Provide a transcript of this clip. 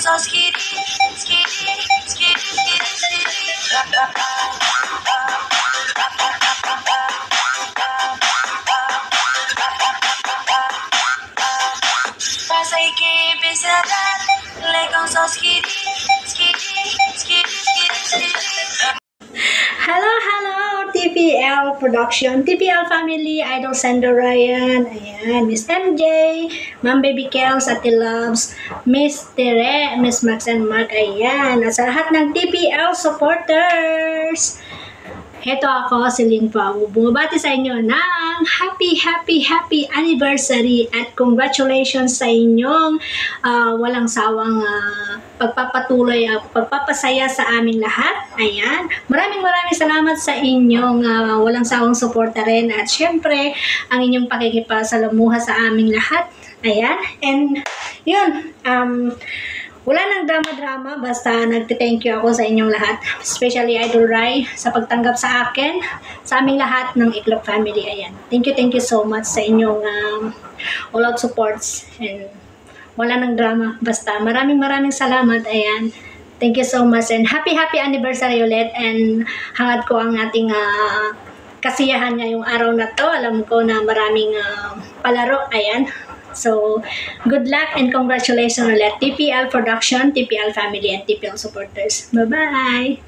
so skitty, skitty, skitty, skitty, Cause I keep it set like I'm so skitty, skitty, skitty, skitty, skitty. Hello, TPL Production, TPL Family, Idol Sandro Ryan, ayan, Miss MJ, Ma'am Baby Kels, Ate Loves, Miss Tere, Miss Max and Mark, ayan, at sa lahat ng TPL supporters. Heto ako, si Lynn Pao, bumabati sa inyo ng happy anniversary at congratulations sa inyong walang sawang pagpapatuloy, pagpapasaya sa aming lahat. Ayan, maraming salamat sa inyong walang sawang suporta rin at syempre ang inyong pakikipasalamuha sa aming lahat. Ayan, and yun, wala nang drama-drama, basta nagte-thank you ako sa inyong lahat, especially Idol Rai, sa pagtanggap sa akin, sa aming lahat ng Iklop family. Ayan. Thank you so much sa inyong all-out supports, and wala nang drama, basta maraming salamat. Ayan. Thank you so much, and happy anniversary ulit, and hangad ko ang ating kasiyahan ngayong araw na to. Alam ko na maraming palaro. Ayan. So, good luck and congratulations ulit TPL Production, TPL Family, and TPL supporters. Bye-bye!